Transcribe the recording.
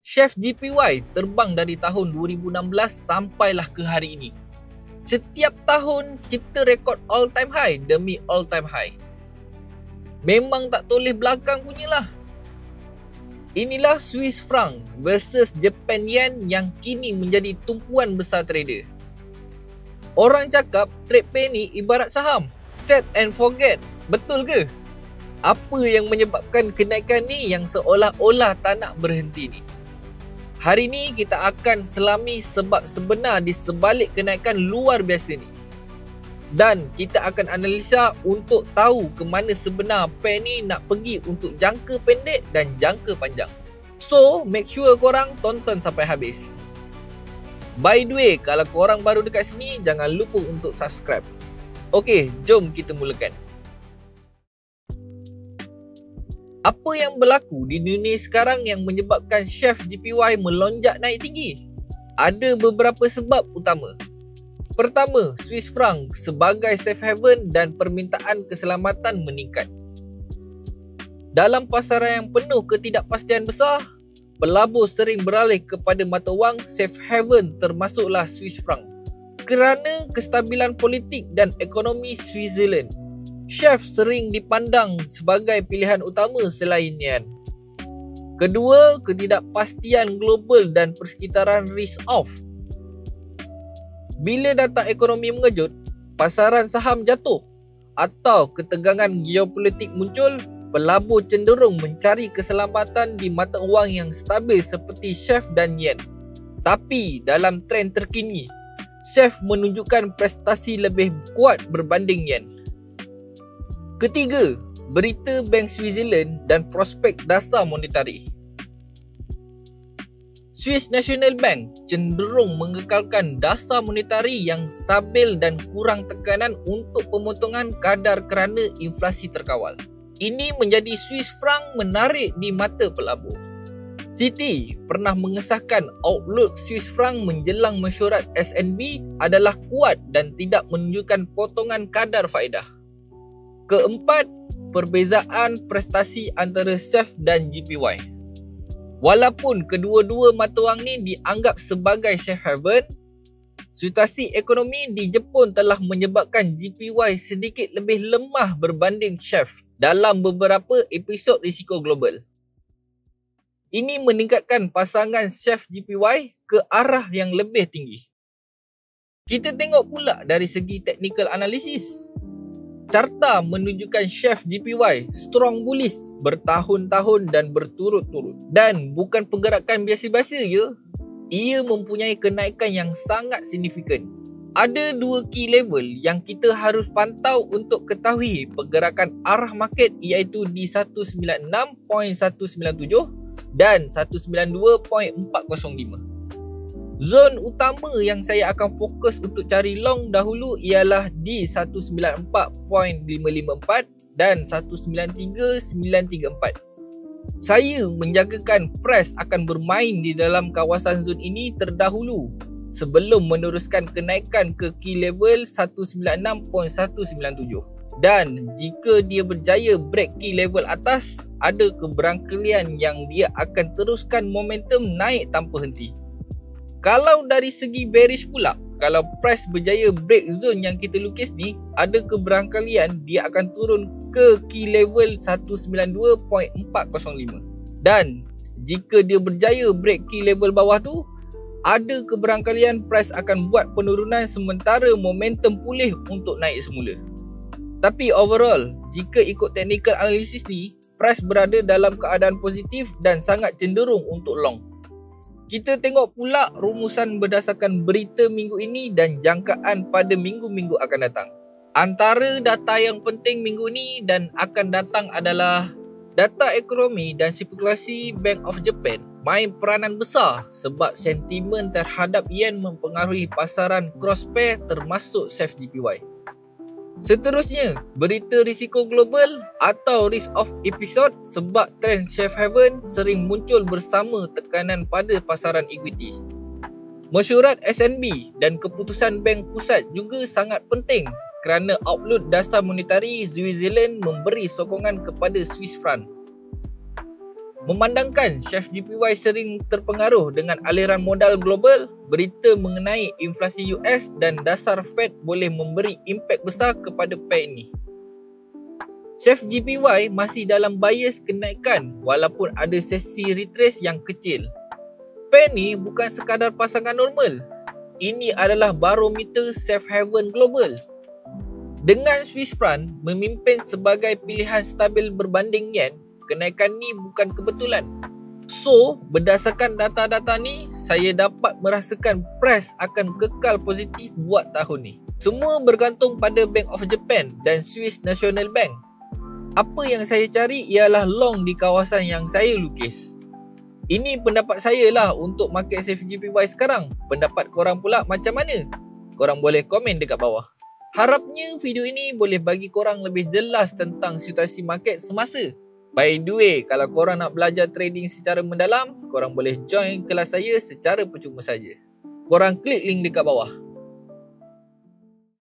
Chef JPY terbang dari tahun 2016 sampailah ke hari ini. Setiap tahun cipta rekod all time high demi all time high. Memang tak toleh belakang punyalah. Inilah Swiss franc versus Japan yen yang kini menjadi tumpuan besar trader. Orang cakap trade pair ni ibarat saham. Set and forget. Betul ke? Apa yang menyebabkan kenaikan ni yang seolah-olah tak nak berhenti ni? Hari ni kita akan selami sebab sebenar di sebalik kenaikan luar biasa ni. Dan kita akan analisa untuk tahu ke mana sebenar pair ni nak pergi untuk jangka pendek dan jangka panjang. So, make sure korang tonton sampai habis. By the way, kalau korang baru dekat sini, jangan lupa untuk subscribe. Okey, jom kita mulakan. Apa yang berlaku di dunia sekarang yang menyebabkan Chef JPY melonjak naik tinggi? Ada beberapa sebab utama. Pertama, Swiss franc sebagai safe haven dan permintaan keselamatan meningkat. Dalam pasaran yang penuh ketidakpastian besar, pelabur sering beralih kepada mata wang safe haven termasuklah Swiss franc. Kerana kestabilan politik dan ekonomi Switzerland, Chef sering dipandang sebagai pilihan utama selain yen. Kedua, ketidakpastian global dan persekitaran risk off. Bila data ekonomi mengejut, pasaran saham jatuh atau ketegangan geopolitik muncul, pelabur cenderung mencari keselamatan di mata wang yang stabil seperti Chef dan yen. Tapi dalam trend terkini, Chef menunjukkan prestasi lebih kuat berbanding yen. Ketiga, berita Bank Switzerland dan prospek dasar monetari. Swiss National Bank cenderung mengekalkan dasar monetari yang stabil dan kurang tekanan untuk pemotongan kadar kerana inflasi terkawal. Ini menjadi Swiss franc menarik di mata pelabur. Citi pernah mengesahkan outlook Swiss franc menjelang mesyuarat SNB adalah kuat dan tidak menunjukkan potongan kadar faedah. Keempat, perbezaan prestasi antara Chef dan JPY. Walaupun kedua-dua mata wang ni dianggap sebagai safe haven, situasi ekonomi di Jepun telah menyebabkan JPY sedikit lebih lemah berbanding Chef dalam beberapa episod risiko global. Ini meningkatkan pasangan Chef JPY ke arah yang lebih tinggi. Kita tengok pula dari segi technical analysis. Carta menunjukkan Chef JPY strong bullish bertahun-tahun dan berturut-turut. Dan bukan pergerakan biasa-biasa je, ia mempunyai kenaikan yang sangat signifikan. Ada dua key level yang kita harus pantau untuk ketahui pergerakan arah market, iaitu di 196.197 dan 192.405. Zon utama yang saya akan fokus untuk cari long dahulu ialah di 194.554 dan 193.934. Saya menjagakan price akan bermain di dalam kawasan zon ini terdahulu sebelum meneruskan kenaikan ke key level 196.197. Dan jika dia berjaya break key level atas, ada keberangkalian yang dia akan teruskan momentum naik tanpa henti. Kalau dari segi bearish pula, kalau price berjaya break zone yang kita lukis ni, ada keberangkalian dia akan turun ke key level 192.405. Dan jika dia berjaya break key level bawah tu, ada keberangkalian price akan buat penurunan sementara momentum pulih untuk naik semula. Tapi overall, jika ikut technical analysis ni, price berada dalam keadaan positif dan sangat cenderung untuk long. Kita tengok pula rumusan berdasarkan berita minggu ini dan jangkaan pada minggu-minggu akan datang. Antara data yang penting minggu ni dan akan datang adalah data ekonomi dan spekulasi Bank of Japan main peranan besar sebab sentimen terhadap yen mempengaruhi pasaran cross pair termasuk Chef JPY. Seterusnya, berita risiko global atau risk off episode sebab trend safe haven sering muncul bersama tekanan pada pasaran equity. Mesyuarat SNB dan keputusan bank pusat juga sangat penting kerana outlook dasar monetari Switzerland memberi sokongan kepada Swiss franc. Memandangkan Chef JPY sering terpengaruh dengan aliran modal global, berita mengenai inflasi US dan dasar Fed boleh memberi impak besar kepada pair ini. Chef JPY masih dalam bias kenaikan walaupun ada sesi retrace yang kecil. Pair ni bukan sekadar pasangan normal. Ini adalah barometer safe haven global. Dengan Swiss franc memimpin sebagai pilihan stabil berbanding yen, kenaikan ni bukan kebetulan. So, berdasarkan data-data ni, saya dapat merasakan price akan kekal positif buat tahun ni. Semua bergantung pada Bank of Japan dan Swiss National Bank. Apa yang saya cari ialah long di kawasan yang saya lukis. Ini pendapat saya lah untuk market Chef JPY sekarang. Pendapat korang pula macam mana? Korang boleh komen dekat bawah. Harapnya video ini boleh bagi korang lebih jelas tentang situasi market semasa. By the way, kalau korang nak belajar trading secara mendalam, korang boleh join kelas saya secara percuma saja. Korang klik link dekat bawah.